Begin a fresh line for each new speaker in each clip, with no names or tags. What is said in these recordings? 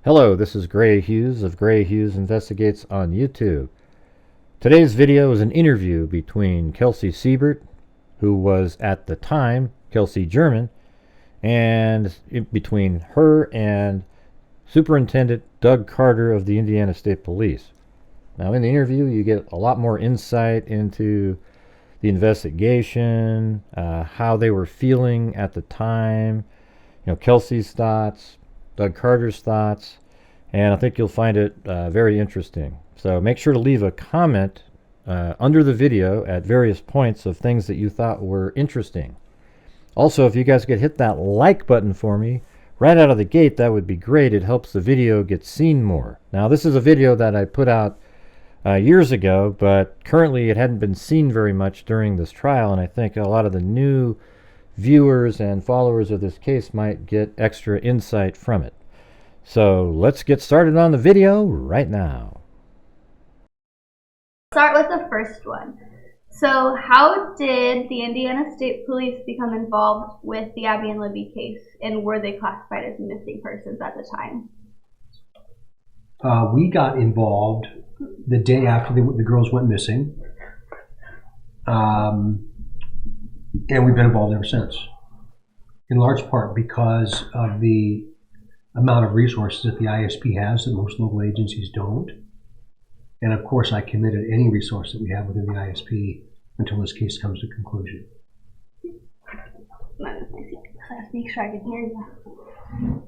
Hello, this is Grant Hughes of Grant Hughes Investigates on YouTube. Today's video is an interview between Kelsi Siebert, who was at the time Kelsey German, and between her and Superintendent Doug Carter of the Indiana State Police. Now, in the interview, you get a lot more insight into the investigation, how they were feeling at the time, Kelsey's thoughts, Doug Carter's thoughts, and I think you'll find it very interesting. So make sure to leave a comment under the video at various points of things that you thought were interesting. Also, if you guys could hit that like button for me right out of the gate, that would be great. It helps the video get seen more. Now, this is a video that I put out years ago, but currently it hadn't been seen very much during this trial, and I think a lot of the new viewers and followers of this case might get extra insight from it. So let's get started on the video right now.
Start with the first one. So how did the Indiana State Police become involved with the Abby and Libby case, and were they classified as missing persons at the time?
We got involved the day after the girls went missing, and we've been involved ever since, in large part because of the amount of resources that the ISP has that most local agencies don't. And of course, I committed any resource that we have within the ISP until this case comes to conclusion.
Let's make sure I can hear you.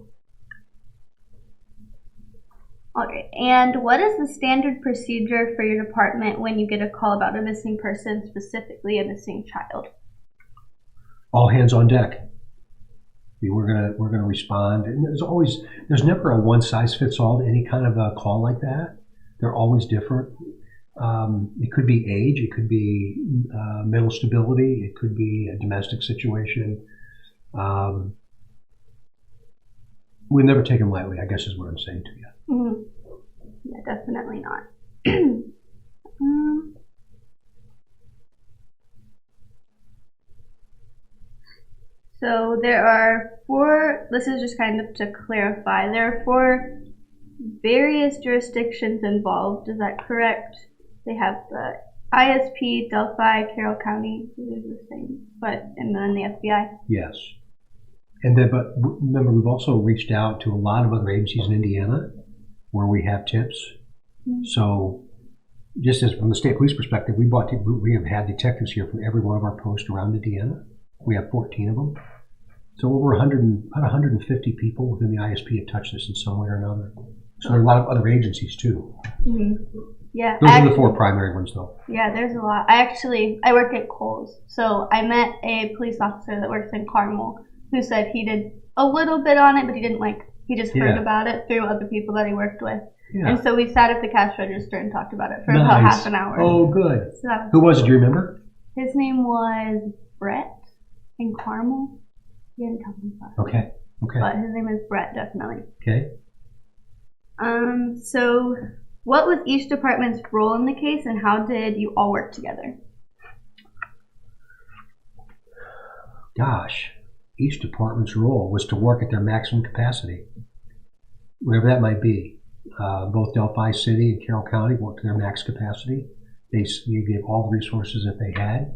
Okay, and what is the standard procedure for your department when you get a call about a missing person, specifically a missing child?
All hands on deck. We're gonna respond, and there's never a one size fits all to any kind of a call like that. They're always different. It could be age, it could be mental stability, it could be a domestic situation. We never take them lightly, I guess is what I'm saying to you.
Mm-hmm. Yeah, definitely not. So there are four, this is just kind of to clarify, there are four various jurisdictions involved, is that correct? They have the ISP, Delphi, Carroll County, these are the same, and then the FBI?
Yes. And then, but remember, we've also reached out to a lot of other agencies in Indiana where we have tips. Mm-hmm. So just as from the state police perspective, we have had detectives here from every one of our posts around Indiana. We have 14 of them. So over about 150 people within the ISP have touched this in some way or another. So there are a lot of other agencies too.
Mm-hmm. Yeah,
those are the four primary ones though.
Yeah, there's a lot. I work at Kohl's. So I met a police officer that works in Carmel who said he did a little bit on it, but he just heard about it through other people that he worked with. Yeah. And so we sat at the cash register and talked about it for about half an hour.
Oh, good. So who was it? Do you remember?
His name was Brett in Carmel. He didn't tell me about it.
Okay.
But his name is Brett, definitely.
Okay.
So what was each department's role in the case, and how did you all work together?
Gosh, each department's role was to work at their maximum capacity, whatever that might be. Both Delphi City and Carroll County worked to their max capacity. They gave all the resources that they had,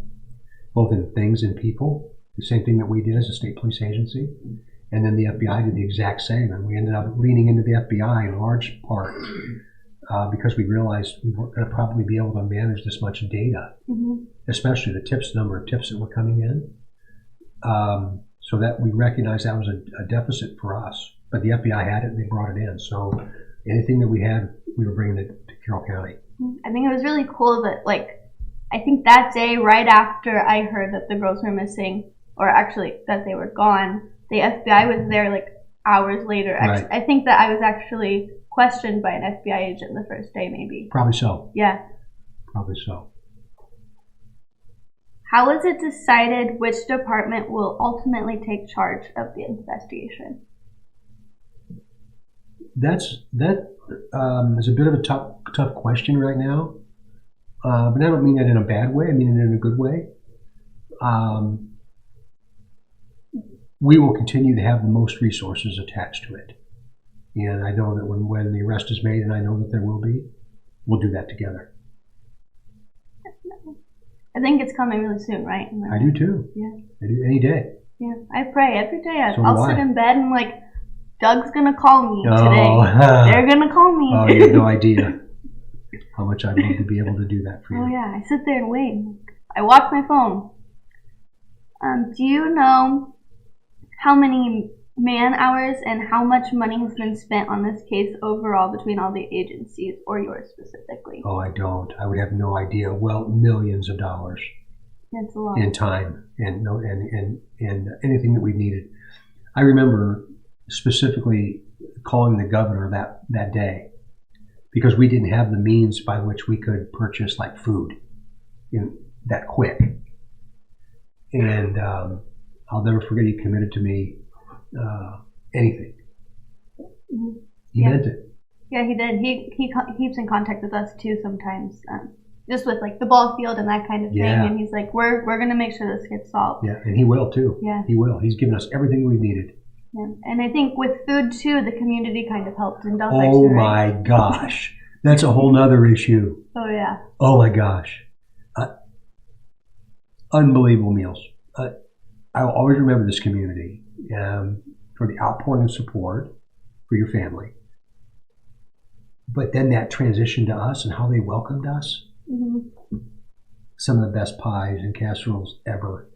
both in things and people. The same thing that we did as a state police agency. And then the FBI did the exact same. And we ended up leaning into the FBI in large part because we realized we weren't going to probably be able to manage this much data, especially the number of tips that were coming in. So that we recognized that was a deficit for us. But the FBI had it and they brought it in. So anything that we had, we were bringing it to Carroll County.
I think it was really cool that, I think that day, right after I heard that the girls were missing, or actually that they were gone, the FBI was there hours later. Right. I think that I was actually questioned by an FBI agent the first day, maybe.
Probably so.
Yeah.
Probably so.
How was it decided which department will ultimately take charge of the investigation?
That is a bit of a tough question right now, but I don't mean that in a bad way. I mean it in a good way. We will continue to have the most resources attached to it. And I know that when the arrest is made, and I know that there will be, we'll do that together.
I think it's coming really soon, right?
I do too.
Yeah.
I do any day.
Yeah. I pray every day.
So
I'll sit in bed and like, Doug's gonna call me today. They're gonna call me.
Oh, you have no idea how much I'd love to be able to do that for you.
Oh yeah, I sit there and wait. I watch my phone. Do you know how many man hours and how much money has been spent on this case overall between all the agencies, or yours specifically?
Oh, I don't. I would have no idea. Well, millions of dollars.
That's a lot.
In time and anything that we needed. I remember specifically calling the governor that day because we didn't have the means by which we could purchase like food that quick. And I'll never forget, he committed to me anything. He meant it.
Yeah, he did. He keeps in contact with us too sometimes, just with like the ball field and that kind of thing. And he's like, we're gonna make sure this gets solved.
Yeah, and he will too.
Yeah,
he will. He's given us everything we've needed.
Yeah, and I think with food too, the community kind of helped in Delphi.
Oh my gosh, that's a whole nother issue.
Oh yeah.
Oh my gosh, unbelievable meals. I'll always remember this community for the outpouring of support for your family. But then that transition to us and how they welcomed us. Mm-hmm. Some of the best pies and casseroles ever.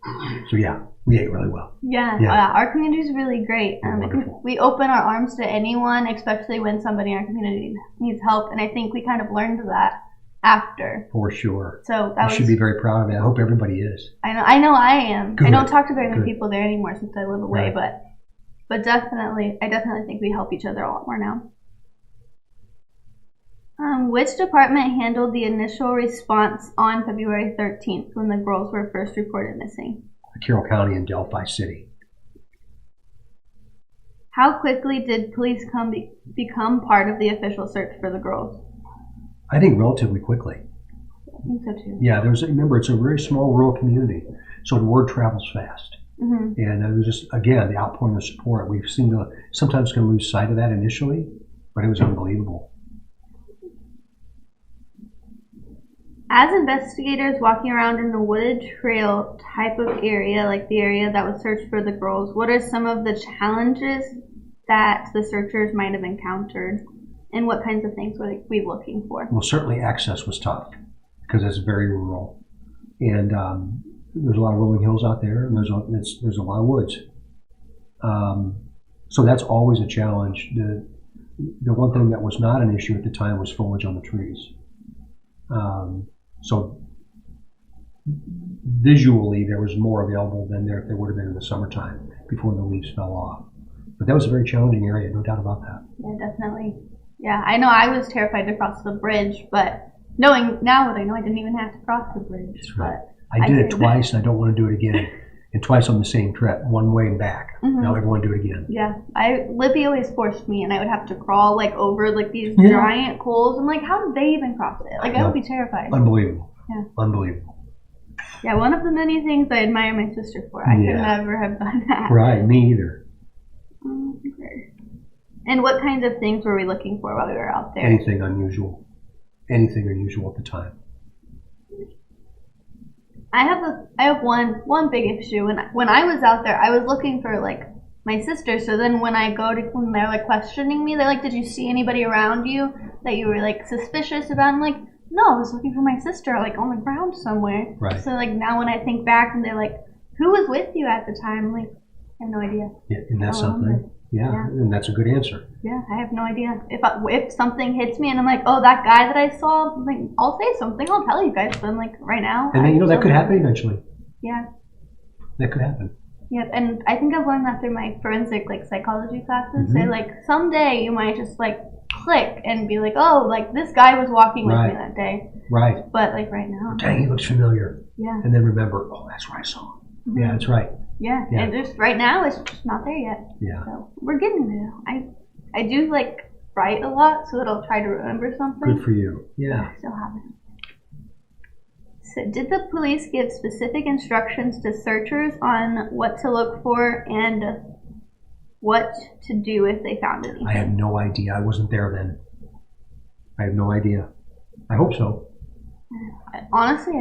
So yeah, we ate really well.
Yeah. Our community is really great. We open our arms to anyone, especially when somebody in our community needs help. And I think we kind of learned that after.
For sure.
So
you should be very proud of that. I hope everybody is.
I know I am.
Good.
I don't talk to very many people there anymore since I live away, right. but definitely, I definitely think we help each other a lot more now. Which department handled the initial response on February 13th when the girls were first reported missing?
Carroll County and Delphi City.
How quickly did police become part of the official search for the girls?
I think relatively quickly.
I think so too.
Yeah, remember, it's a very small rural community, so the word travels fast. Mm-hmm. And it was just, again, the outpouring of support. We've seen sometimes can lose sight of that initially, but it was unbelievable.
As investigators walking around in the wooded trail type of area, like the area that was searched for the girls, what are some of the challenges that the searchers might have encountered, and what kinds of things were we looking for? Well,
certainly access was tough because it's very rural, and there's a lot of rolling hills out there, and there's a lot of woods. So that's always a challenge. The one thing that was not an issue at the time was foliage on the trees. So visually, there was more available than there would have been in the summertime before the leaves fell off. But that was a very challenging area, no doubt about that.
Yeah, definitely. Yeah, I know I was terrified to cross the bridge, but knowing now that I know, I didn't even have to cross the bridge.
That's right. I did it twice, and I don't want to do it again. And twice on the same trip, one way and back. Mm-hmm. Now I want to do it again.
Yeah, Libby always forced me, and I would have to crawl like over like these giant coals. I'm like, how did they even cross it? Like I would be terrified.
Unbelievable.
Yeah.
Unbelievable.
Yeah, one of the many things I admire my sister for. I could never have done that.
Right, me either.
Okay. And what kinds of things were we looking for while we were out there?
Anything unusual. Anything unusual at the time.
I have one big issue. When I was out there, I was looking for like my sister. So then when they're like questioning me, they're like, "Did you see anybody around you that you were like suspicious about?" I'm like, "No, I was looking for my sister, like on the ground somewhere."
Right.
So like now when I think back and they're like, "Who was with you at the time?" I'm like, I have no idea.
Yeah, and that's something. Yeah, and that's a good answer.
Yeah, I have no idea. If something hits me and I'm like, oh, that guy that I saw, I'm like, I'll say something. I'll tell you guys. But I'm like, right now.
And then, that could happen eventually.
Yeah.
That could happen.
Yeah, and I think I've learned that through my forensic, like, psychology classes. Mm-hmm. They're like, someday you might just, like, click and be like, oh, like, this guy was walking with me that day.
Right.
But, like, right now.
Dang, he looks familiar.
Yeah.
And then remember, oh, that's where I saw him. Mm-hmm. Yeah, that's right.
Yeah, and just right now it's just not there yet.
Yeah.
So we're getting there. I do like write a lot so that I'll try to remember something.
Good for you. Yeah.
I still haven't. So did the police give specific instructions to searchers on what to look for and what to do if they found anything?
I have no idea. I wasn't there then. I have no idea. I hope so.
Honestly,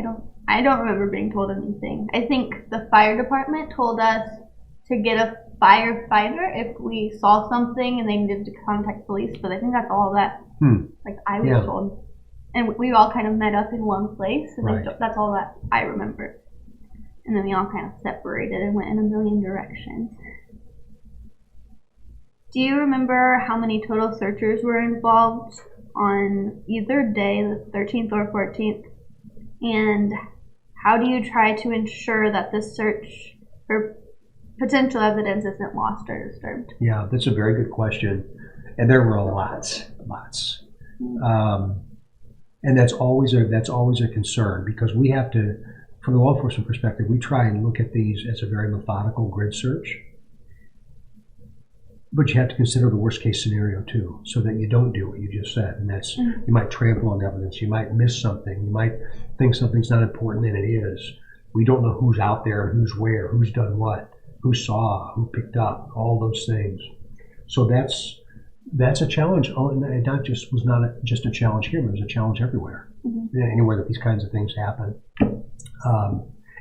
I don't remember being told anything. I think the fire department told us to get a firefighter if we saw something and they needed to contact police, but I think that's all that like I was told. And we all kind of met up in one place, and that's all that I remember. And then we all kind of separated and went in a million directions. Do you remember how many total searchers were involved on either day, the 13th or 14th? And how do you try to ensure that the search for potential evidence isn't lost or disturbed?
Yeah, that's a very good question. And there were lots. And that's always a concern, because we have to, from the law enforcement perspective, we try and look at these as a very methodical grid search. But you have to consider the worst case scenario too, so that you don't do what you just said. And that's, you might trample on evidence, you might miss something, you might think something's not important and it is. We don't know who's out there, who's where, who's done what, who saw, who picked up, all those things. So that's a challenge. And it was not just a challenge here, but it was a challenge everywhere. Anywhere that these kinds of things happen,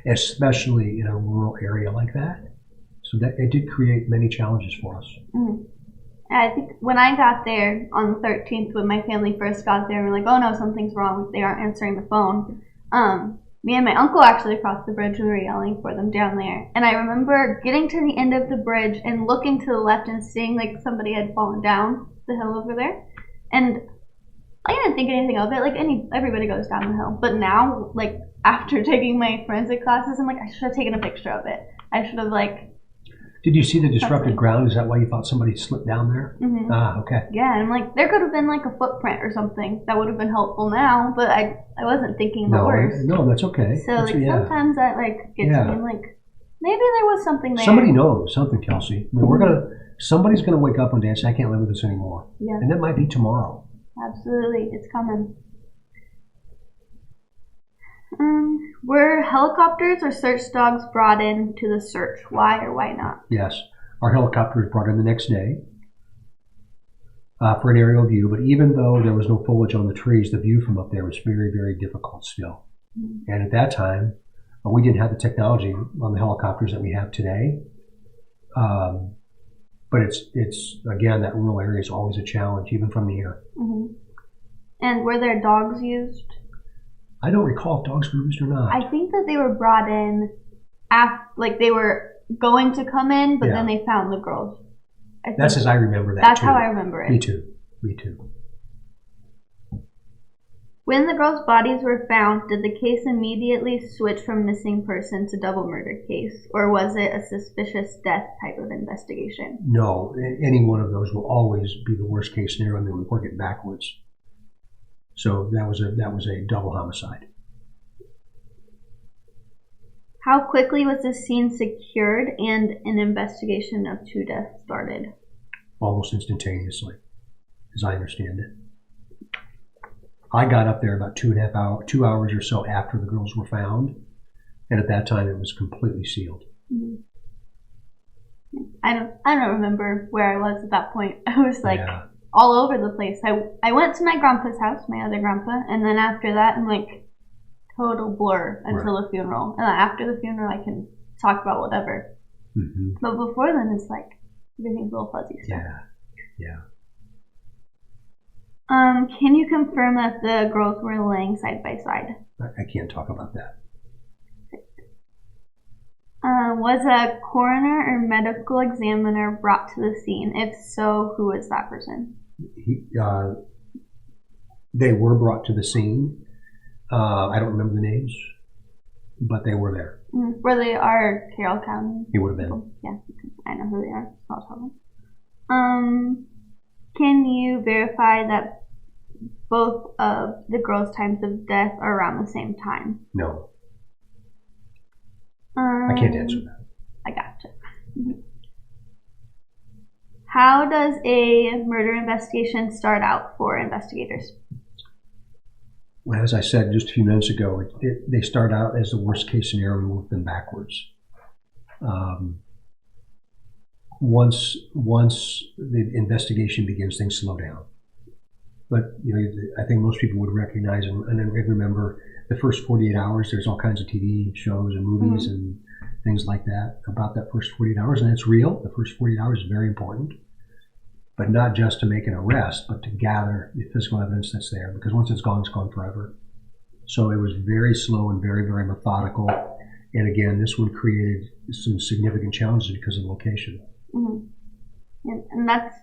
especially in a rural area like that. So that it did create many challenges for us.
I think when I got there on the 13th, when my family first got there, we were like, oh no, something's wrong. They aren't answering the phone. Me and my uncle actually crossed the bridge and we were yelling for them down there. And I remember getting to the end of the bridge and looking to the left and seeing like somebody had fallen down the hill over there. And I didn't think anything of it. Like everybody goes down the hill. But now, like after taking my forensic classes, I'm like, I should have taken a picture of it. I should have
Did you see the disrupted ground? Is that why you thought somebody slipped down there? Okay.
Yeah, and I'm like, there could have been like a footprint or something that would have been helpful now, but I wasn't thinking the worst.
No, that's okay.
So sometimes that gets me like, maybe there was something there.
Somebody knows something, Kelsi. I mean, somebody's gonna wake up one day and say, I can't live with this anymore. Yeah. And that might be tomorrow.
Absolutely, it's coming. Were helicopters or search dogs brought in to the search? Why or why not?
Yes. Our helicopter was brought in the next day for an aerial view, but even though there was no foliage on the trees, the view from up there was very, very difficult still. And at that time, we didn't have the technology on the helicopters that we have today. But it's again, that rural area is always a challenge, even from the air.
And were there dogs used?
I don't recall if dogs were used or not.
I think that they were brought in like they were going to come in, but then they found the girls.
That's as I remember that.
That's how I remember it.
Me too.
When the girls' bodies were found, did the case immediately switch from missing person to double murder case, or was it a suspicious death type of investigation?
No, any one of those will always be the worst case scenario, and then we work it backwards. So that was a double homicide.
How quickly was the scene secured and an investigation of two deaths started?
Almost instantaneously, as I understand it. I got up there about 2 hours or so after the girls were found, and at that time it was completely sealed.
I don't remember where I was at that point. I was like all over the place. I went to my grandpa's house, my other grandpa, and then after that I'm like total blur until the funeral. And then after the funeral I can talk about whatever. But before then it's like everything's a little fuzzy stuff.
Yeah.
Can you confirm that the girls were laying side by side?
I can't talk about that.
Was a coroner or medical examiner brought to the scene? If so, who was that person?
They were brought to the scene. I don't remember the names, but they were there.
Were they our Carroll County?
It would have been.
Yeah, I know who they are. I'll tell them. Can you verify that both of the girls' times of death are around the same time?
No. I can't answer that.
I gotcha. How does a murder investigation start out for investigators?
Well, as I said just a few minutes ago, they start out as the worst case scenario and work them backwards. once the investigation begins, things slow down. But I think most people would recognize and remember the first 48 hours. There's all kinds of TV shows and movies and things like that about that first 48 hours, and it's real. The first 48 hours is very important, but not just to make an arrest, but to gather the physical evidence that's there. Because once it's gone forever. So it was very slow and very, very methodical. And again, this one created some significant challenges because of location.
And that's,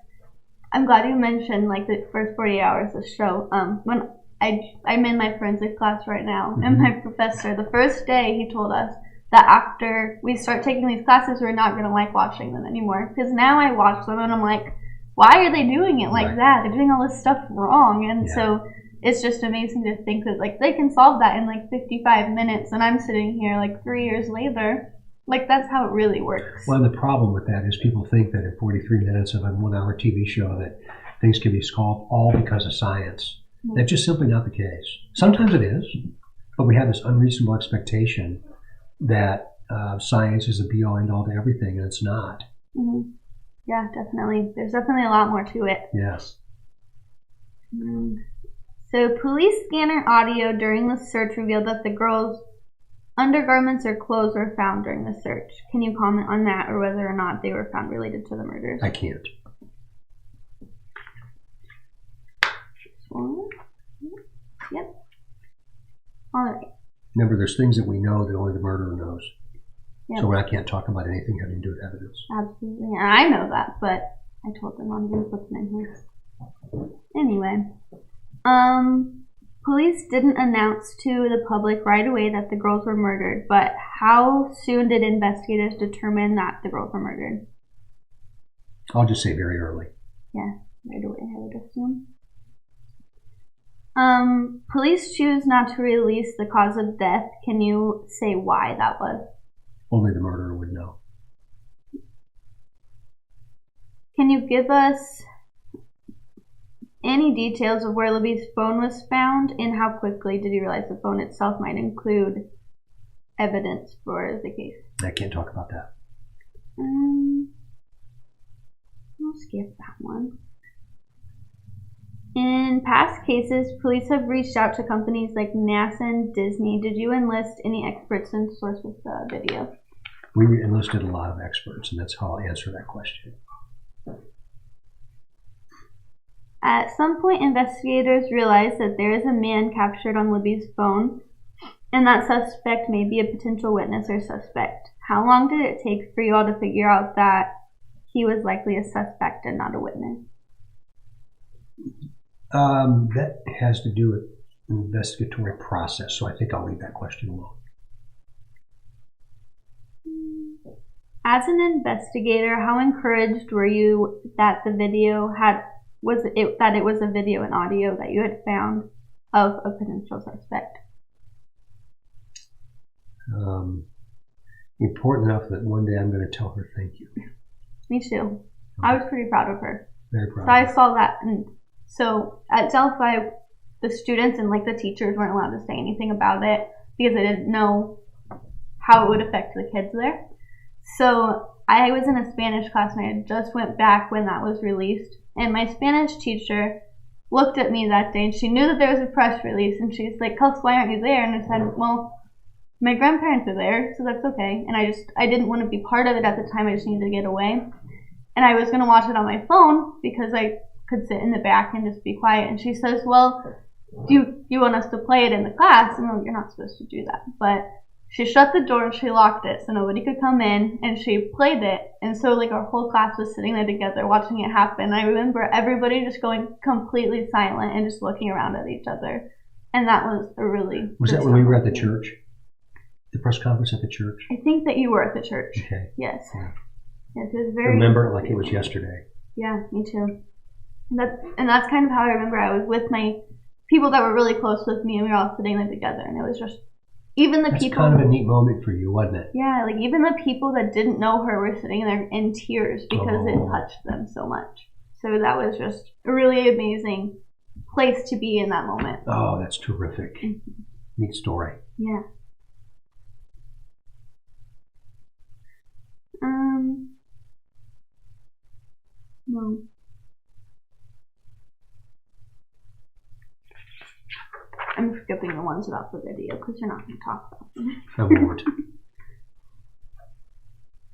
I'm glad you mentioned like the first 48 hours of the show. When I'm in my forensic class right now, and my professor, the first day he told us that after we start taking these classes, we're not going to like watching them anymore. Because now I watch them and I'm like, why are they doing it like that? They're doing all this stuff wrong. And so it's just amazing to think that like they can solve that in like 55 minutes, and I'm sitting here like 3 years later. Like, that's how it really works.
Well, the problem with that is people think that in 43 minutes of a 1-hour TV show that things can be solved all because of science. That's just simply not the case. Sometimes it is, but we have this unreasonable expectation that science is the be-all, end-all to everything, and it's not.
Yeah, definitely. There's definitely a lot more to it.
Yes.
So police scanner audio during the search revealed that the girls' undergarments or clothes were found during the search. Can you comment on that, or whether or not they were found related to the murders?
I can't.
Yep. All right.
Remember, there's things that we know that only the murderer knows.
Yep.
So I can't talk about anything having to do with evidence.
Absolutely. And I know that, but I told them I'm going to put them in here. Anyway. Police didn't announce to the public right away that the girls were murdered, but how soon did investigators determine that the girls were murdered?
I'll just say very early.
Yeah, right away, I would assume. Police choose not to release the cause of death. Can you say why that was?
Only the murderer would know.
Can you give us any details of where Libby's phone was found, and how quickly did you realize the phone itself might include evidence for the case?
I can't talk about that.
I'll skip that one. In past cases, police have reached out to companies like NASA and Disney. Did you enlist any experts in source of the video?
We enlisted a lot of experts, and that's how I'll answer that question.
At some point, investigators realized that there is a man captured on Libby's phone, and that suspect may be a potential witness or suspect. How long did it take for you all to figure out that he was likely a suspect and not a witness?
That has to do with an investigatory process, so I think I'll leave that question alone.
As an investigator, how encouraged were you that the video that it was a video and audio that you had found of a potential suspect?
Important enough that one day I'm going to tell her thank you.
Me too. I was pretty proud of her.
Very proud.
So I saw that, and so at Delphi, the students and like the teachers weren't allowed to say anything about it because they didn't know how it would affect the kids there. So I was in a Spanish class, and I had just went back when that was released. And my Spanish teacher looked at me that day, and she knew that there was a press release, and she's like, "Kels, why aren't you there?" And I said, "Well, my grandparents are there, so that's okay." And I didn't want to be part of it at the time. I just needed to get away. And I was going to watch it on my phone because I could sit in the back and just be quiet. And she says, "Well, do you want us to play it in the class?" And I'm like, "You're not supposed to do that." But she shut the door and she locked it so nobody could come in, and she played it. And so like our whole class was sitting there together watching it happen. I remember everybody just going completely silent and just looking around at each other. And that was a really...
Was that when we were at the church? The press conference at the church?
I think that you were at the church.
Okay.
Yes.
Yeah.
Yes, it was very...
I remember it like it was yesterday.
Yeah, me too. And that's kind of how I remember. I was with my people that were really close with me, and we were all sitting there together, and it was just... Even the
That's
people...
kind of a neat moment for you, wasn't it?
Yeah, like even the people that didn't know her were sitting there in tears because it touched them so much. So that was just a really amazing place to be in that moment.
Oh, that's terrific. Neat story.
Yeah. No. I'm skipping the ones about the video because you're not going to talk about them.
I won't.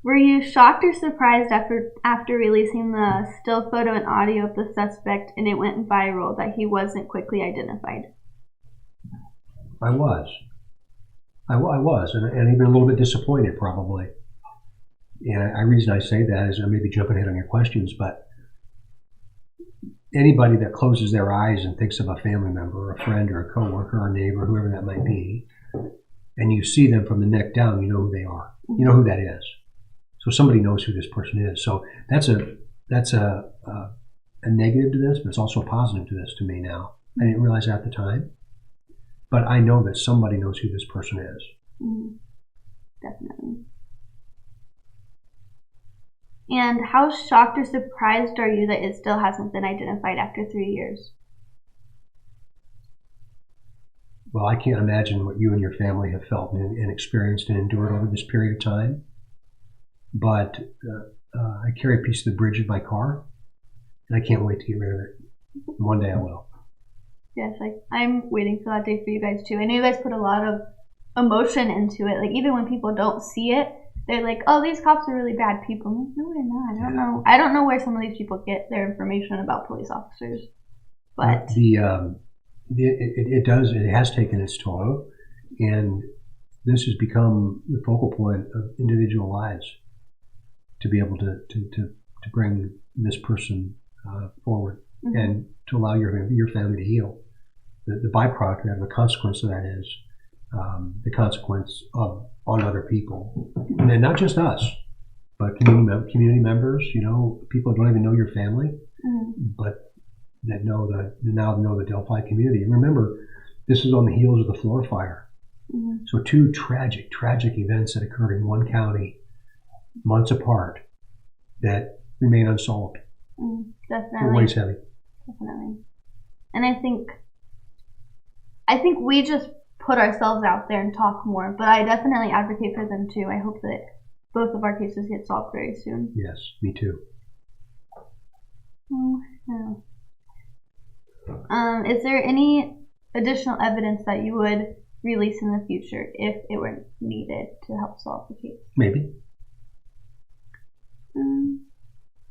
Were you shocked or surprised after releasing the still photo and audio of the suspect and it went viral that he wasn't quickly identified?
I was. I was, and even a little bit disappointed, probably. And the reason I say that is I may be jumping ahead on your questions, but anybody that closes their eyes and thinks of a family member, or a friend, or a coworker, or a neighbor, whoever that might be, and you see them from the neck down, you know who they are. You know who that is. So somebody knows who this person is. So that's a negative to this, but it's also a positive to this to me now. I didn't realize that at the time, but I know that somebody knows who this person is.
Mm-hmm. Definitely. And how shocked or surprised are you that it still hasn't been identified after 3 years?
Well, I can't imagine what you and your family have felt and experienced and endured over this period of time. But I carry a piece of the bridge in my car, and I can't wait to get rid of it. One day I will.
Yes, I'm waiting for that day for you guys too. I know you guys put a lot of emotion into it. Like even when people don't see it, they're like, "Oh, these cops are really bad people." I'm like, no, they're not. I don't know. I don't know where some of these people get their information about police officers. But
it has taken its toll, and this has become the focal point of individual lives. To be able to bring this person forward, mm-hmm. and to allow your family to heal. The byproduct of the consequence of that is the consequence on other people, and then not just us, but community members. You know, people that don't even know your family, mm-hmm. but that now know the Delphi community. And remember, this is on the heels of the floor fire. Mm-hmm. So two tragic events that occurred in one county, months apart, that remain unsolved.
Definitely.
It weighs heavy.
Definitely. And I think we just put ourselves out there and talk more, but I definitely advocate for them too. I hope that both of our cases get solved very soon.
Yes, me too.
Oh, no. Is there any additional evidence that you would release in the future if it were needed to help solve the case?
Maybe.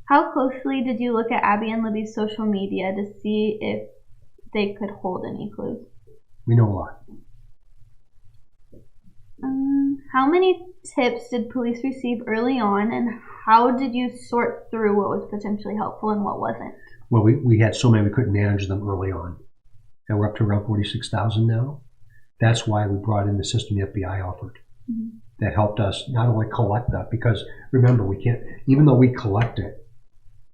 How closely did you look at Abby and Libby's social media to see if they could hold any clues?
We know a lot.
How many tips did police receive early on, and how did you sort through what was potentially helpful and what wasn't?
Well, we had so many we couldn't manage them early on, and we're up to around 46,000 now. That's why we brought in the system the FBI offered. Mm-hmm. That helped us not only collect that, because remember, we can't, even though we collect it,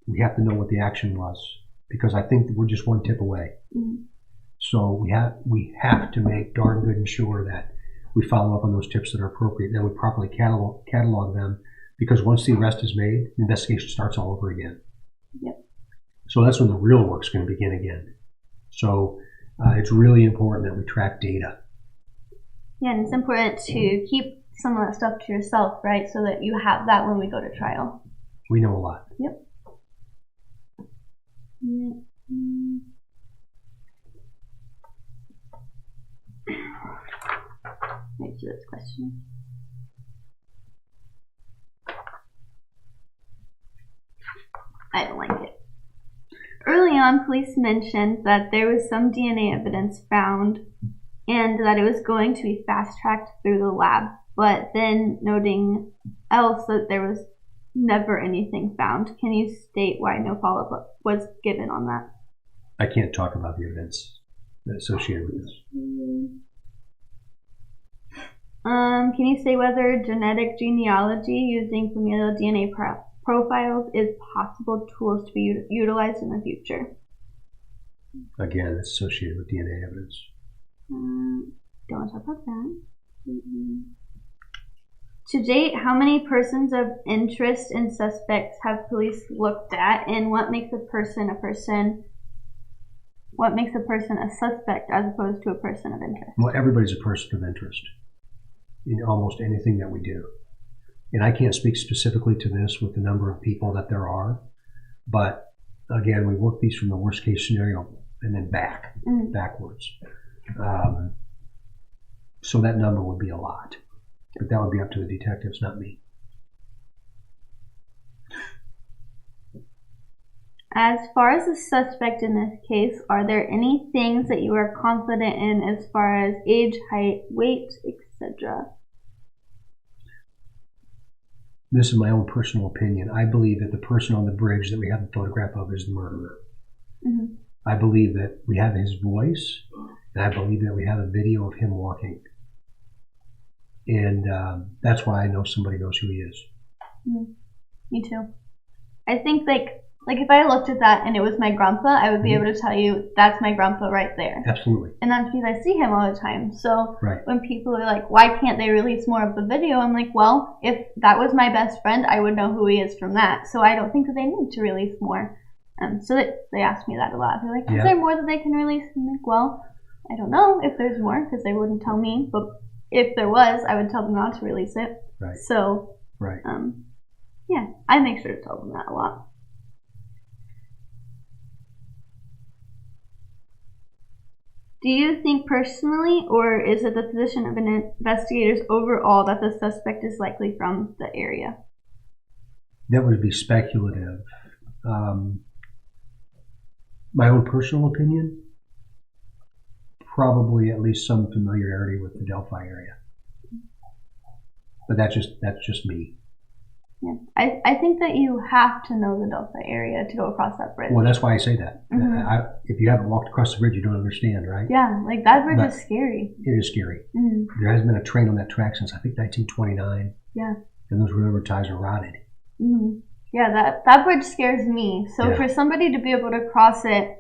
we have to know what the action was, because I think we're just one tip away. Mm-hmm. So we have to make darn good and sure that we follow up on those tips that are appropriate, then we properly catalog them, because once the arrest is made, the investigation starts all over again.
Yep.
So that's when the real work's going to begin again. So it's really important that we track data.
Yeah, and it's important to keep some of that stuff to yourself, right? So that you have that when we go to trial.
We know a lot.
Yep. Let's do this question. I don't like it. Early on, police mentioned that there was some DNA evidence found and that it was going to be fast-tracked through the lab, but then noting else that there was never anything found. Can you state why no follow-up was given on that?
I can't talk about the events associated with this.
Can you say whether genetic genealogy using familial DNA profiles is possible tools to be utilized in the future?
Again, it's associated with DNA evidence.
Don't want to talk about that. Mm-hmm. To date, how many persons of interest and suspects have police looked at, and what makes a person a suspect as opposed to a person of interest?
Well, everybody's a person of interest in almost anything that we do. And I can't speak specifically to this with the number of people that there are, But again, we work these from the worst case scenario and then backwards. So that number would be a lot, but that would be up to the detectives, not me.
As far as the suspect in this case, are there any things that you are confident in as far as age, height, weight, etc.?
This is my own personal opinion. I believe that the person on the bridge that we have the photograph of is the murderer.
Mm-hmm.
I believe that we have his voice, and I believe that we have a video of him walking. And that's why I know somebody knows who he is.
Mm-hmm. Me too. I think like if I looked at that and it was my grandpa, I would be able to tell you that's my grandpa right there.
Absolutely.
And that's because I see him all the time. So
right.
When people are like, why can't they release more of the video? I'm like, well, if that was my best friend, I would know who he is from that. So I don't think that they need to release more. So they ask me that a lot. They're like, is there more that they can release? I'm like, well, I don't know if there's more because they wouldn't tell me. But if there was, I would tell them not to release it.
Right.
So,
right.
Yeah, I make sure to tell them that a lot. Do you think personally, or is it the position of investigators overall, that the suspect is likely from the area?
That would be speculative. My own personal opinion, probably at least some familiarity with the Delphi area. But that's just me.
Yeah, I think that you have to know the Delphi area to go across that bridge.
Well, that's why I say that.
Mm-hmm.
If you haven't walked across the bridge, you don't understand, right?
Yeah, like that bridge is scary.
It is scary.
Mm-hmm.
There hasn't been a train on that track since, I think, 1929.
Yeah. And
those railroad ties are rotted.
Mm-hmm. Yeah, that bridge scares me. So for somebody to be able to cross it,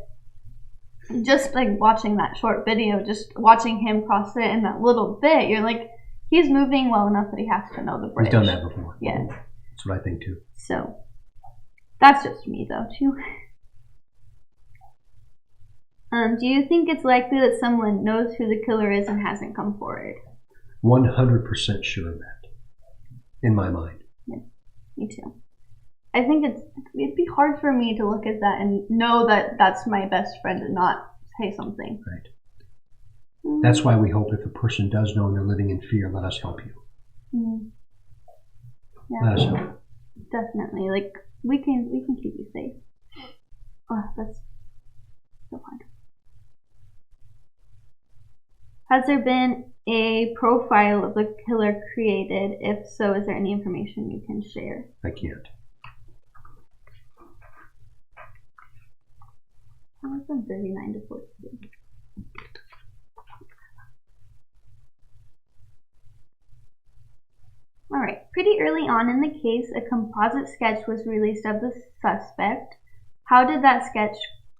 just like watching that short video, just watching him cross it in that little bit, you're like, he's moving well enough that he has to know the bridge.
He's done that before.
Yes.
That's what I think too.
So, that's just me though too. Do you think it's likely that someone knows who the killer is and hasn't come forward?
100% sure of that, in my mind.
Yeah, me too. I think it'd be hard for me to look at that and know that that's my best friend and not say something.
Right. That's why we hope if a person does know and they're living in fear, let us help you.
Mm-hmm. Yeah,
let us help.
Definitely. Like we can keep you safe. Oh, that's so hard. Has there been a profile of the killer created? If so, is there any information you can share?
I can't.
I was on 39 to 42. All right. Pretty early on in the case, a composite sketch was released of the suspect. How did that sketch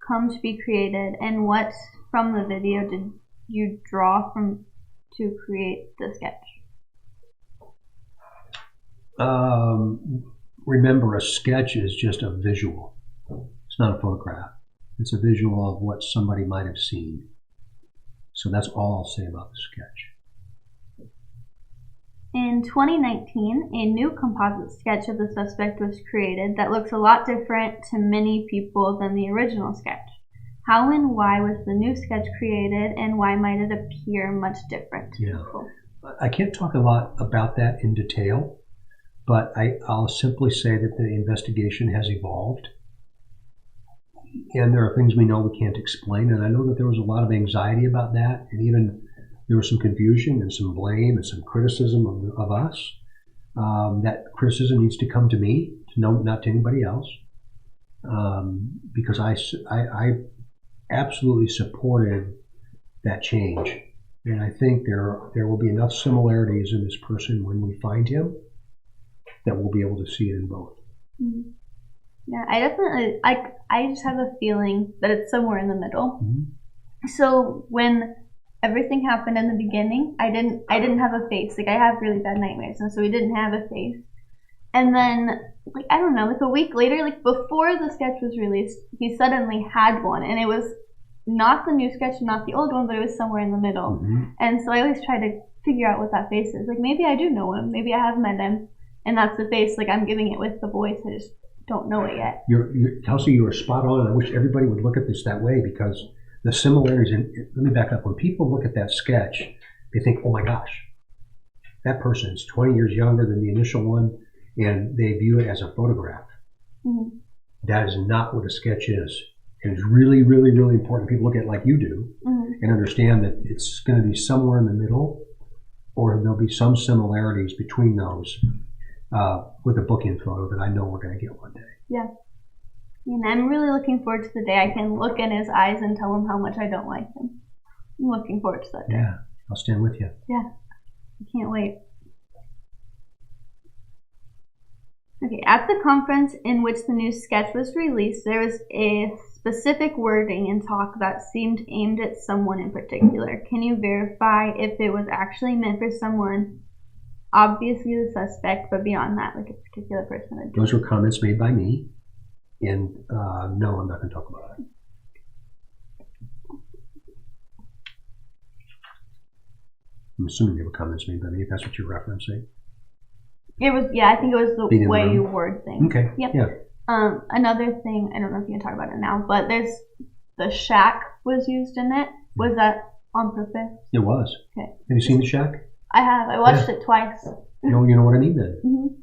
come to be created, and what from the video did you draw from to create the sketch?
Remember, a sketch is just a visual. It's not a photograph. It's a visual of what somebody might have seen. So that's all I'll say about the sketch.
In 2019, a new composite sketch of the suspect was created that looks a lot different to many people than the original sketch. How and why was the new sketch created, and why might it appear much different to people?
I can't talk a lot about that in detail, but I'll simply say that the investigation has evolved. And there are things we know we can't explain, and I know that there was a lot of anxiety about that, and even there was some confusion and some blame and some criticism of us. That criticism needs to come to me, not to anybody else, because I absolutely supported that change, and I think there will be enough similarities in this person when we find him that we'll be able to see it in both.
Mm-hmm. Yeah, I definitely, I just have a feeling that it's somewhere in the middle.
Mm-hmm.
So when everything happened in the beginning, I didn't have a face. Like, I have really bad nightmares, and so we didn't have a face. And then, like, I don't know, like a week later, like before the sketch was released, he suddenly had one, and it was not the new sketch, not the old one, but it was somewhere in the middle.
Mm-hmm.
And so I always try to figure out what that face is. Like, maybe I do know him, maybe I have met him, and that's the face. Like, I'm giving it with the voice. I just don't know it yet.
Kelsi, you are spot on. I wish everybody would look at this that way, because the similarities, and let me back up. When people look at that sketch, they think, oh my gosh, that person is 20 years younger than the initial one, and they view it as a photograph. Mm-hmm. That is not what a sketch is. And it's really, really, really important people look at it like you do, mm-hmm. and understand that it's going to be somewhere in the middle, or there'll be some similarities between those with a bookend photo that I know we're going to get one day.
Yeah. And I'm really looking forward to the day I can look in his eyes and tell him how much I don't like him. I'm looking forward to that day.
Yeah, I'll stand with you.
Yeah, I can't wait. Okay, at the conference in which the new sketch was released, there was a specific wording and talk that seemed aimed at someone in particular. Can you verify if it was actually meant for someone, obviously the suspect, but beyond that, like a particular person?
Those were comments made by me, and no, I'm not going to talk about it. I'm assuming they were comments made by me, if that's what you're referencing.
It was, yeah, I think it was the way you word things.
Okay.
Yep.
Yeah.
Another thing, I don't know if you can talk about it now, but there's the shack was used in it. Was that on purpose?
It was.
Okay.
Have you seen the shack?
I have. I watched it twice.
You know what I mean then.
Mm-hmm.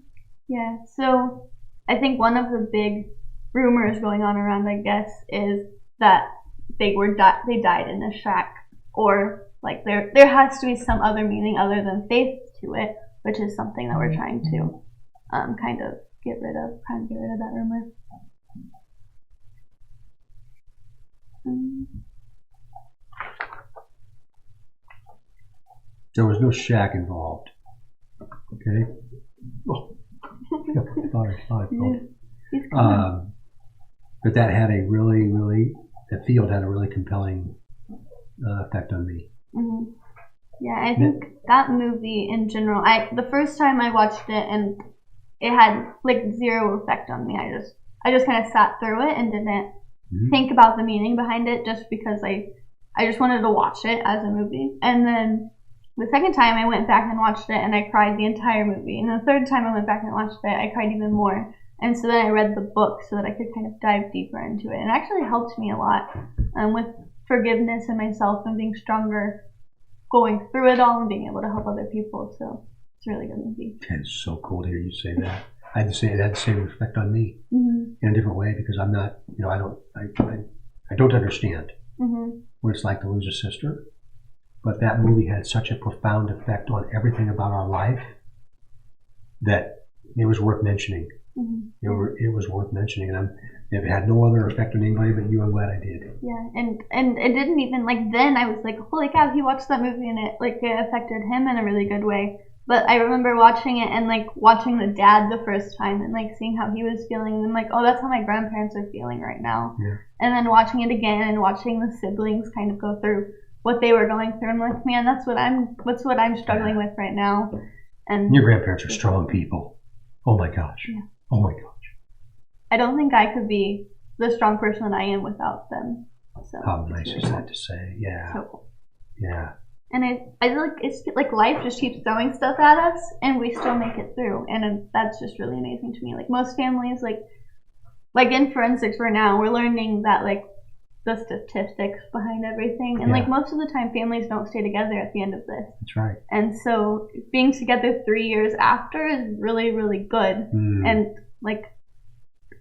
Yeah. So I think one of the big rumors going on around, I guess, is that they died in the shack, or like there has to be some other meaning other than faith to it, which is something that we're trying to kind of get rid of that rumor.
There was no shack involved. Okay. Oh, but that had a really, the field had a really compelling effect on me. Mm-hmm.
Yeah, I think that movie in general, the first time I watched it, and it had like zero effect on me. I just kind of sat through it and didn't think about the meaning behind it, just because I just wanted to watch it as a movie. And then the second time I went back and watched it, and I cried the entire movie. And the third time I went back and watched it, I cried even more. And so then I read the book so that I could kind of dive deeper into it. And it actually helped me a lot with forgiveness in myself and being stronger going through it all and being able to help other people. So it's a really good movie.
It's so cool to hear you say that. I had to say it had the same effect on me in a different way, because I'm not, I don't understand what it's like to lose a sister. But that movie had such a profound effect on everything about our life that it was worth mentioning. It was worth mentioning, and if it had no other effect on anybody but you, I'm glad I did.
Yeah, and it didn't even, like, then I was like, holy cow, he watched that movie and it affected him in a really good way. But I remember watching it and like watching the dad the first time and like seeing how he was feeling, and like, oh, that's how my grandparents are feeling right now. Yeah. And then watching it again and watching the siblings kind of go through what they were going through, and I'm like, man, that's what I'm struggling with right now. And
your grandparents are strong people. Oh my gosh.
Yeah.
Oh my gosh.
I don't think I could be the strong person I am without them. So
how nice is that to say? Yeah. So cool. Yeah.
And I feel like it's like life just keeps throwing stuff at us, and we still make it through, and that's just really amazing to me. Like most families, like in forensics right now, we're learning that like the statistics behind everything, and like most of the time families don't stay together at the end of this.
That's right.
And so being together 3 years after is really, really good. And like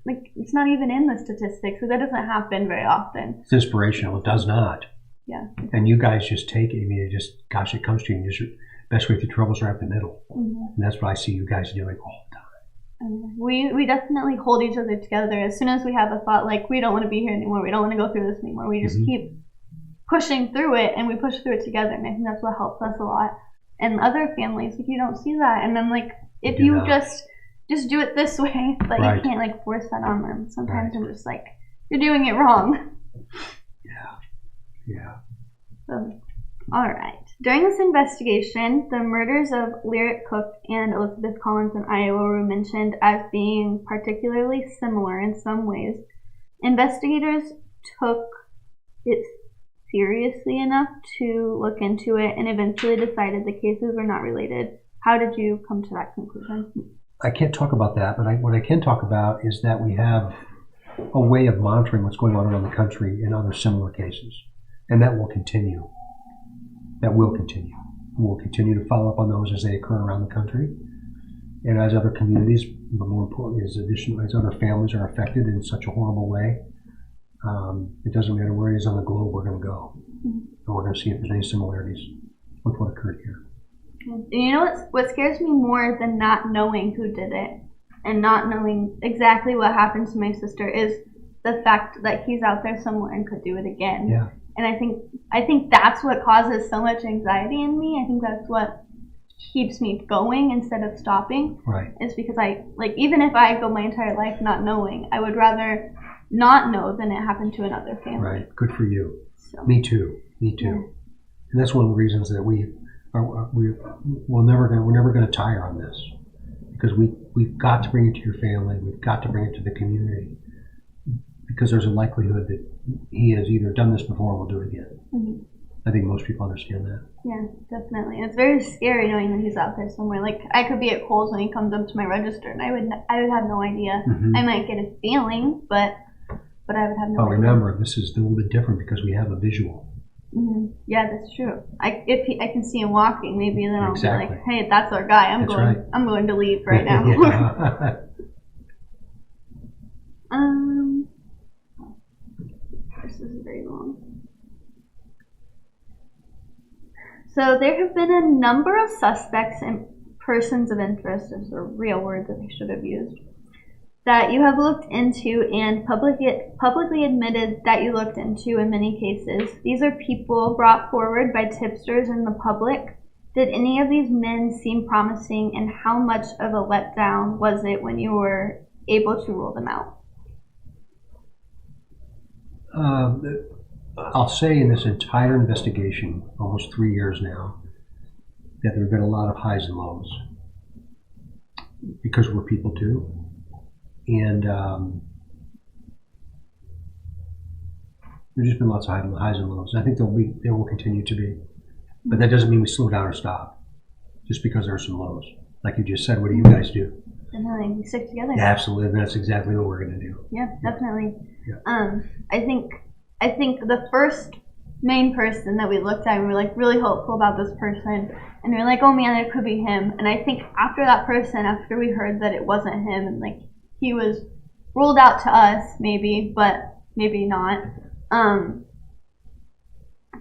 it's not even in the statistics, so that doesn't happen very often.
It's inspirational. It does not.
Yeah.
And you guys just take it. I mean, it comes to you, and your best way through troubles right in the middle. And that's what I see you guys doing all the time.
We definitely hold each other together. As soon as we have a thought like, we don't want to be here anymore, we don't want to go through this anymore, we just keep pushing through it, and we push through it together. And I think that's what helps us a lot. And other families, like, you don't see that. And then like, if you just do it this way, but you can't like force that on them. Sometimes I'm just like, you're doing it wrong.
Yeah.
So, all right. During this investigation, the murders of Lyric Cook and Elizabeth Collins in Iowa were mentioned as being particularly similar in some ways. Investigators took it seriously enough to look into it and eventually decided the cases were not related. How did you come to that conclusion?
I can't talk about that, but what I can talk about is that we have a way of monitoring what's going on around the country in other similar cases, and that will continue. That will continue. We'll continue to follow up on those as they occur around the country, and as other communities, but more importantly, as other families are affected in such a horrible way. It doesn't matter where it is on the globe, we're going to go, and we're going to see if there's any similarities with what occurred here.
And you know what scares me more than not knowing who did it and not knowing exactly what happened to my sister is the fact that he's out there somewhere and could do it again.
Yeah.
And I think that's what causes so much anxiety in me. I think that's what keeps me going instead of stopping.
Right.
Is because even if I go my entire life not knowing, I would rather not know than it happened to another family.
Right. Good for you.
So.
Me too. Yeah. And that's one of the reasons that we're never going to tire on this, because we've got to bring it to your family. We've got to bring it to the community, because there's a likelihood that he has either done this before or will do it again. Mm-hmm. I think most people understand that.
Yeah, definitely. And it's very scary knowing that he's out there somewhere. Like, I could be at Kohl's when he comes up to my register, and I would have no idea. Mm-hmm. I might get a feeling, but I would have no idea.
Remember, this is a little bit different because we have a visual.
Mm-hmm. Yeah, that's true. If I can see him walking, maybe then I'll be like, "Hey, that's our guy. I'm going to leave right now." This is very long. So there have been a number of suspects and persons of interest, is a real word that I should have used, that you have looked into and publicly admitted that you looked into in many cases. These are people brought forward by tipsters in the public. Did any of these men seem promising, and how much of a letdown was it when you were able to rule them out?
I'll say in this entire investigation, almost 3 years now, that there have been a lot of highs and lows, because we're people too. And there's just been lots of highs and lows. I think there will continue to be. But that doesn't mean we slow down or stop, just because there are some lows. Like you just said, what do you guys do?
Definitely, we stick together.
Yeah, absolutely, and that's exactly what we're going to do.
Yeah, definitely.
Yeah.
I think the first main person that we looked at, we were like really hopeful about this person, and we were like, oh man, it could be him. And I think after that person, after we heard that it wasn't him, and like he was ruled out to us, maybe, but maybe not.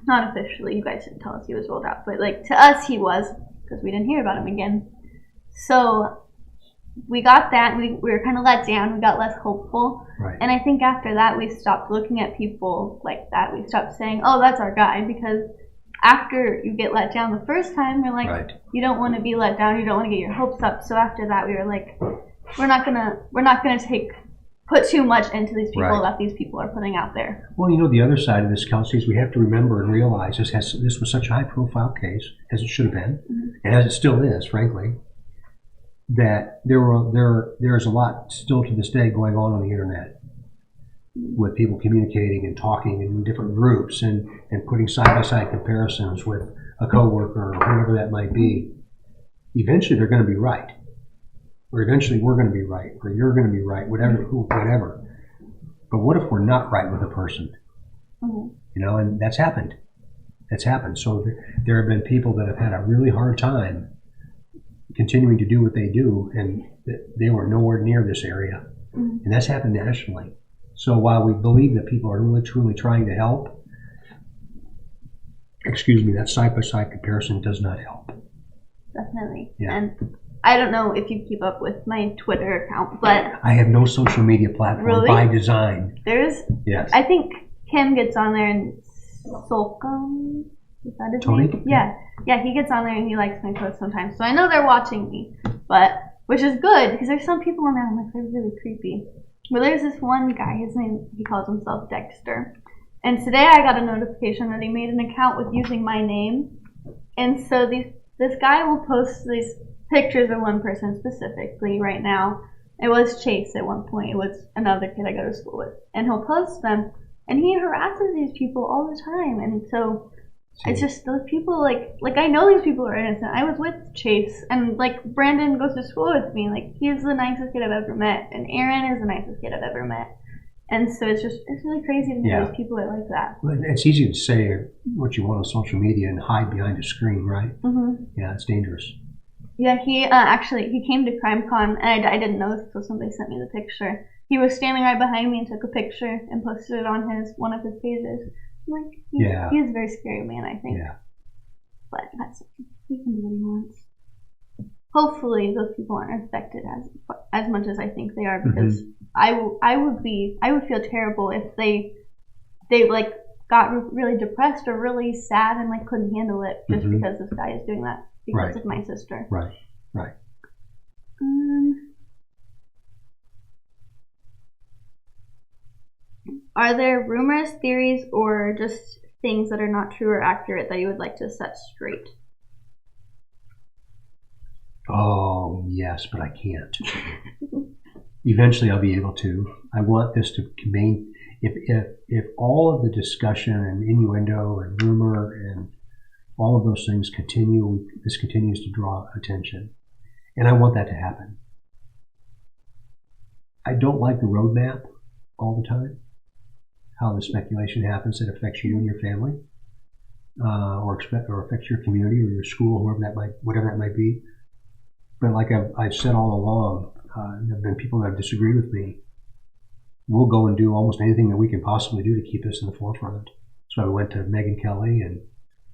Not officially, you guys didn't tell us he was ruled out, but like to us he was, because we didn't hear about him again. So we got that, and we were kind of let down. We got less hopeful.
Right.
And I think after that we stopped looking at people like that. We stopped saying, oh, that's our guy, because after you get let down the first time, you're like, right, you don't want to be let down, you don't want to get your hopes up. So after that we were like, we're not gonna put too much into these people, right, that these people are putting out there.
Well, you know, the other side of this, Kelsi, is we have to remember and realize this was such a high-profile case, as it should have been, mm-hmm, and as it still is, frankly, that there's a lot still to this day going on the internet, with people communicating and talking in different groups and putting side-by-side comparisons with a coworker or whoever that might be. Eventually, they're going to be right. Or eventually we're going to be right, or you're going to be right, whatever. But what if we're not right with a person? Mm-hmm. You know, and that's happened. So there have been people that have had a really hard time continuing to do what they do, and they were nowhere near this area. Mm-hmm. And that's happened nationally. So while we believe that people are really, truly trying to help, that side-by-side comparison does not help.
Definitely.
Yeah.
And I don't know if you keep up with my Twitter account, but
I have no social media platform, really? By design.
Yes. I think Kim gets on there and Solcom, is that his
Tony?
name? Yeah, he gets on there and he likes my posts sometimes. So I know they're watching me, which is good, because there's some people on there I'm like, they're really creepy. But there's this one guy, his name, he calls himself Dexter. And today I got a notification that he made an account with using my name. And so this guy will post these pictures of one person specifically. Right now, it was Chase at one point. It was another kid I go to school with. And he'll post them, and he harasses these people all the time. And so It's just those people, like I know these people are innocent. I was with Chase, and like Brandon goes to school with me. Like he's the nicest kid I've ever met, and Aaron is the nicest kid I've ever met. And so it's really crazy to me these people are like that.
Well, it's easy to say what you want on social media and hide behind a screen, right? Mm-hmm. Yeah, it's dangerous.
Yeah, he came to CrimeCon, and I didn't know this until somebody sent me the picture. He was standing right behind me and took a picture and posted it on one of his pages. I'm like, he's a very scary man, I think. Yeah. But he can do what he wants. Hopefully, those people aren't affected as much as I think they are, because I would feel terrible if they like got really depressed or really sad and like couldn't handle it just because this guy is doing that because of my sister.
Right.
Are there rumors, theories, or just things that are not true or accurate that you would like to set straight?
Oh, yes, but I can't. Eventually I'll be able to. I want this to remain. If all of the discussion and innuendo and rumor and all of those things continue, this continues to draw attention. And I want that to happen. I don't like the roadmap all the time. How the speculation happens that affects you and your family, or affects your community or your school, whatever that might be. But like I've said all along, there have been people that have disagreed with me. We'll go and do almost anything that we can possibly do to keep this in the forefront. So I went to Megan Kelly and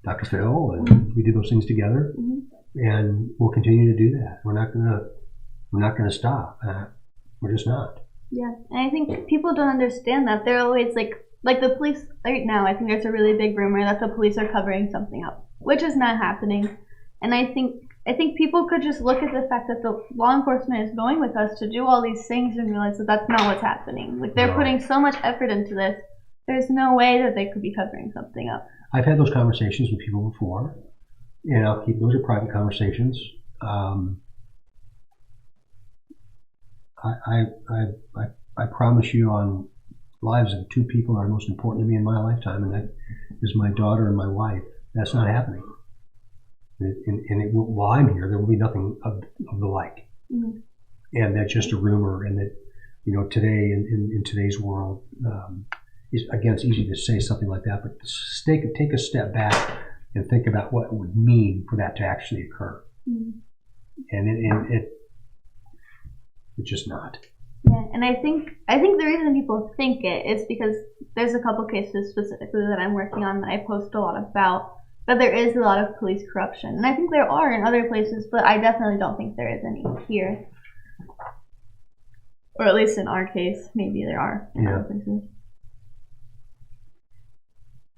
Dr. Phil, and we did those things together, and we'll continue to do that. We're not gonna stop. We're just not.
Yeah, and I think people don't understand that. They're always like the police right now. I think there's a really big rumor that the police are covering something up, which is not happening. And I think people could just look at the fact that the law enforcement is going with us to do all these things and realize that that's not what's happening. Like they're putting so much effort into this. There's no way that they could be covering something up.
I've had those conversations with people before. Those are private conversations. I promise you on lives of two people that are most important to me in my lifetime, and that is my daughter and my wife. That's not happening. While I'm here, there will be nothing of the like. And that's just a rumor, and that, today in today's world, it's easy to say something like that, but take a step back and think about what it would mean for that to actually occur. And it's just not.
Yeah, and I think the reason people think it is because there's a couple cases specifically that I'm working on that I post a lot about, but there is a lot of police corruption. And I think there are in other places, but I definitely don't think there is any here. Or at least in our case, maybe there are in other places.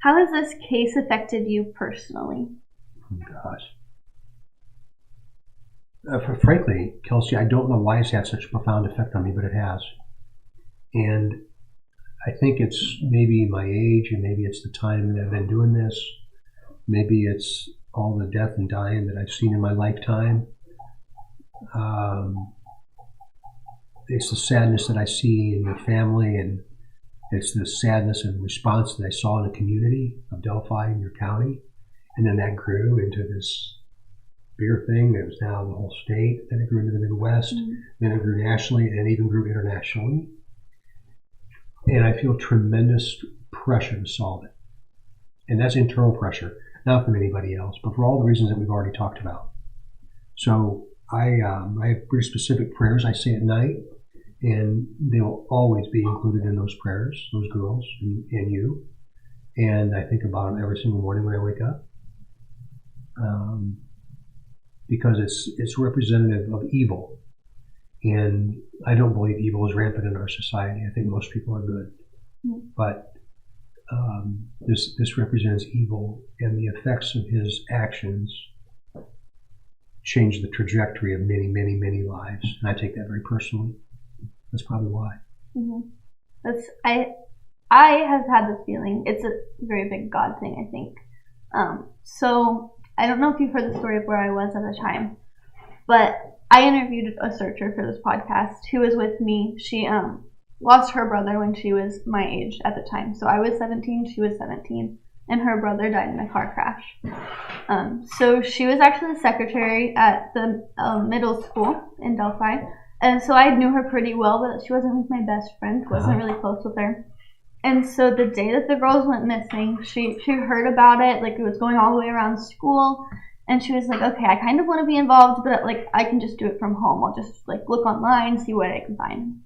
How has this case affected you personally?
Oh, gosh. Frankly, Kelsi, I don't know why it's had such a profound effect on me, but it has. And I think it's maybe my age, and maybe it's the time that I've been doing this. Maybe it's all the death and dying that I've seen in my lifetime. It's the sadness that I see in your family, and it's the sadness and response that I saw in the community of Delphi in your county. And then that grew into this bigger thing that was now the whole state. Then it grew into the Midwest. Then it grew nationally, and it even grew internationally. And I feel tremendous pressure to solve it. And that's internal pressure, not from anybody else, but for all the reasons that we've already talked about. So I have pretty specific prayers I say at night, and they'll always be included in those prayers, those girls and you. And I think about them every single morning when I wake up. Because it's representative of evil. And I don't believe evil is rampant in our society. I think most people are good. But this represents evil, and the effects of his actions change the trajectory of many, many, many lives. And I take that very personally. That's probably why.
I have had this feeling. It's a very big God thing, I think. So I don't know if you've heard the story of where I was at the time, but I interviewed a searcher for this podcast who was with me. She lost her brother when she was my age at the time. So I was 17, she was 17. and her brother died in a car crash. So she was actually the secretary at the middle school in Delphi, and so I knew her pretty well, but she wasn't like my best friend, wasn't really close with her. And so the day that the girls went missing, she heard about it, like it was going all the way around school, and she was like, okay, I kind of want to be involved, but like I can just do it from home. I'll just like look online, see what I can find.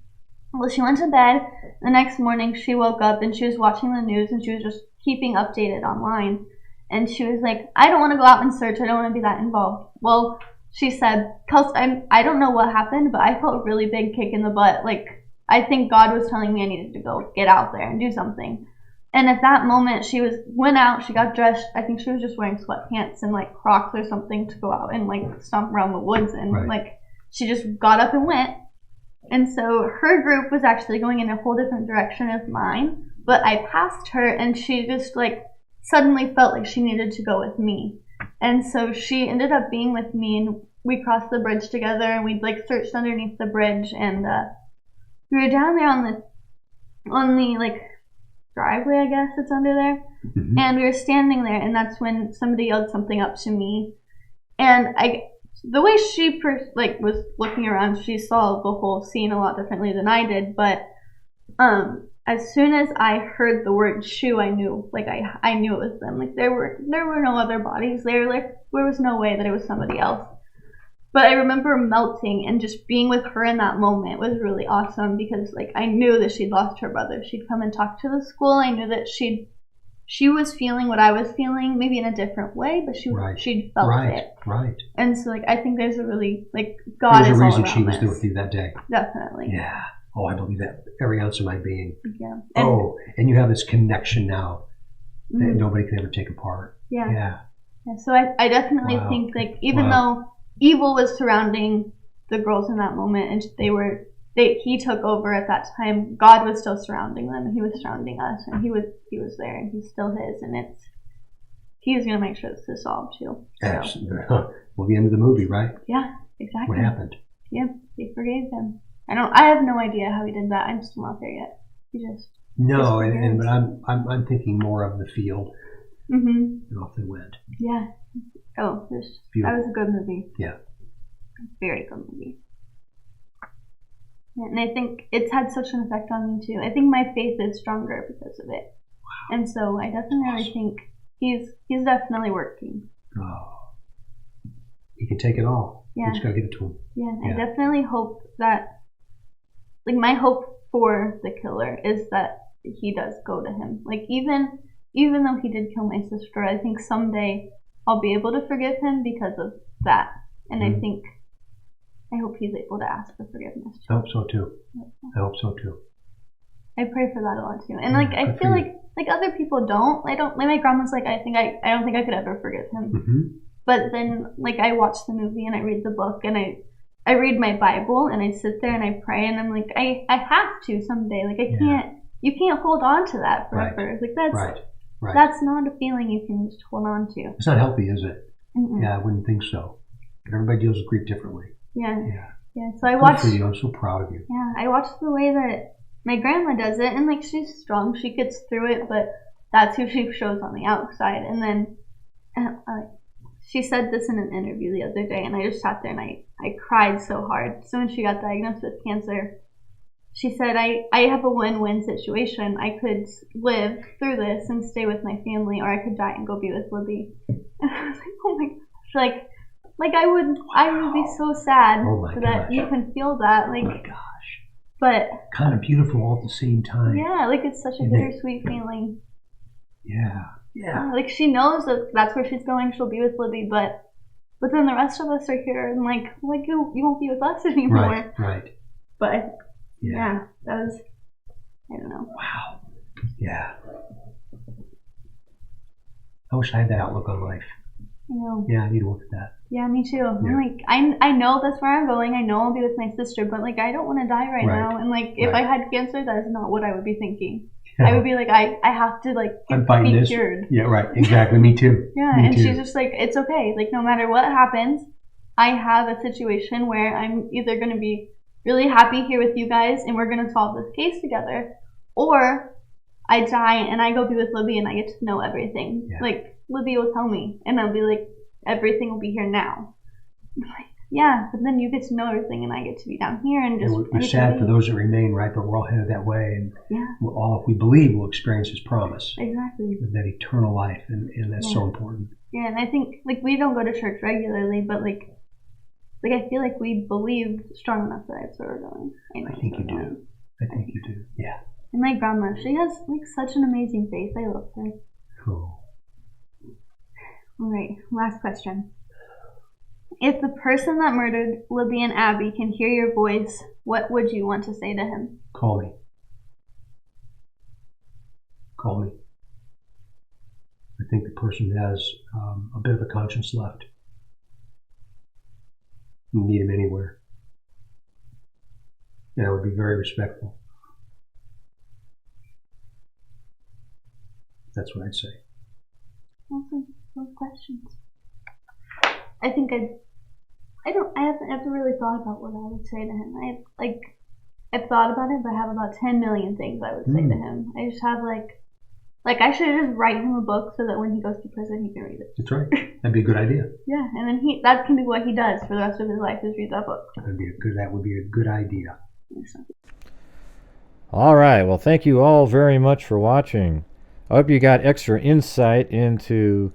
Well, she went to bed. The next morning she woke up and she was watching the news and she was just keeping updated online. And she was like, I don't want to go out and search. I don't want to be that involved. Well, she said, Kelsey, I don't know what happened, but I felt a really big kick in the butt. Like, I think God was telling me I needed to go get out there and do something. And at that moment, she went out, she got dressed. I think she was just wearing sweatpants and like Crocs or something to go out and like stomp around the woods. And like, she just got up and went. And so her group was actually going in a whole different direction as mine. But I passed her and she just like suddenly felt like she needed to go with me. And so she ended up being with me and we crossed the bridge together and we like searched underneath the bridge and we were down there on the like driveway, I guess it's under there. Mm-hmm. And we were standing there and that's when somebody yelled something up to me. And the way she was looking around, she saw the whole scene a lot differently than I did. But as soon as I heard the word shoe, I knew, like I knew it was them. Like there were no other bodies there. Like there was no way that it was somebody else. But I remember melting and just being with her in that moment was really awesome because like I knew that she'd lost her brother. She'd come and talk to the school. I knew that she was feeling what I was feeling, maybe in a different way, but she'd felt it. Right. And so like I think there's a really like God is all around. There's a reason
she was there with you that day.
Definitely.
Yeah. Oh, I believe that every ounce of my being.
Yeah.
And you have this connection now that nobody can ever take apart.
Yeah.
Yeah.
So I definitely think like even though evil was surrounding the girls in that moment and he took over at that time, God was still surrounding them and he was surrounding us and he was there and he's still his and he's gonna make sure this is solved too. So.
Absolutely. Well, the end of the movie, right?
Yeah, exactly.
What happened?
Yeah, he forgave him. I have no idea how he did that. I'm still not there yet. He just
but I'm thinking more of the field. Mm-hmm. And off they went.
Yeah. Oh, that was a good movie.
Yeah.
Very good movie. And I think it's had such an effect on me too. I think my faith is stronger because of it. Wow. And so I definitely think he's definitely working.
Oh. He can take it all.
Yeah.
You just gotta give it to him.
Yeah. I definitely hope that, like, my hope for the killer is that he does go to him. Like, even though he did kill my sister, I think someday I'll be able to forgive him because of that. And I hope he's able to ask for forgiveness.
I hope so too.
I pray for that a lot too. And like I feel like other people don't. Like my grandma's like I don't think I could ever forgive him. Mm-hmm. But then like I watch the movie and I read the book and I read my Bible and I sit there and I pray and I'm like I have to someday. Like you can't hold on to that forever. Right. Like that's not a feeling you can just hold on to.
It's not healthy, is it? Mm-mm. Yeah, I wouldn't think so. Everybody deals with grief differently.
Yeah. So I watched.
Good for you. I'm so proud of you.
Yeah, I watched the way that my grandma does it, and like she's strong, she gets through it, but that's who she shows on the outside. And then she said this in an interview the other day, and I just sat there and I cried so hard. So when she got diagnosed with cancer, she said, I have a win-win situation. I could live through this and stay with my family, or I could die and go be with Libby. And I was like, oh my gosh, like I would be so sad that you can feel that. Like, oh my gosh. But
kind of beautiful all at the same time.
Yeah, like it's such a bittersweet feeling.
Yeah.
Like she knows that that's where she's going. She'll be with Libby, but then the rest of us are here, and like you won't be with us anymore.
Right.
But yeah, that was, I don't know.
Wow. Yeah. I wish I had that outlook on life.
I know.
Yeah, I need to work at that.
Yeah, me too. Yeah. Like I know that's where I'm going. I know I'll be with my sister, but like I don't want to die right now. And like if I had cancer, that is not what I would be thinking. Yeah. I would be like I have to like be cured.
Yeah, right. Exactly. Me too.
Yeah,
me
and
too.
she's just like, it's okay. Like no matter what happens, I have a situation where I'm either going to be really happy here with you guys and we're going to solve this case together, or I die and I go be with Libby and I get to know everything.
Yeah.
Like, Libby will tell me, and I'll be like, everything will be here now. I'm like, yeah, but then you get to know everything and I get to be down here and just...
And we're sad for those that remain, right? But we're all headed that way, and we're all, if we believe, we'll experience His promise.
Exactly.
That eternal life, and that's so important.
Yeah, and I think, like, we don't go to church regularly, but, like I feel like we believe strong enough that it's where we're going.
I think you do. I think you do, yeah.
And my grandma, she has, like, such an amazing faith. I love her.
Cool.
All right, last question. If the person that murdered Libby and Abby can hear your voice, what would you want to say to him?
Call me. Call me. I think the person has a bit of a conscience left. You can meet him anywhere. And I would be very respectful. That's what I'd say.
Awesome. Those questions. I think I haven't really thought about what I would say to him. I've thought about it, but I have about 10 million things I would say to him. I just have like I should just write him a book so that when he goes to prison, he can read it.
That's right. That'd be a good idea.
Yeah, and then that can be what he does for the rest of his life, is read that book.
That would be a good idea.
All right. Well, thank you all very much for watching. I hope you got extra insight into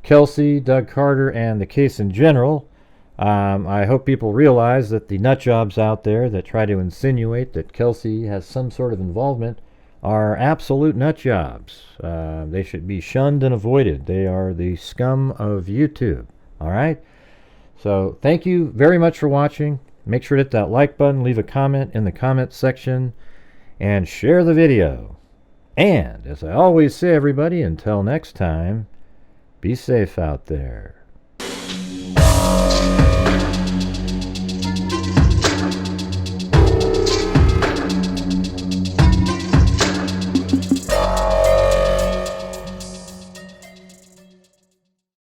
Kelsi, Doug Carter, and the case in general. I hope people realize that the nut jobs out there that try to insinuate that Kelsi has some sort of involvement are absolute nut jobs. They should be shunned and avoided. They are the scum of YouTube. All right? So thank you very much for watching. Make sure to hit that like button, leave a comment in the comment section, and share the video. And as I always say, everybody, until next time, be safe out there.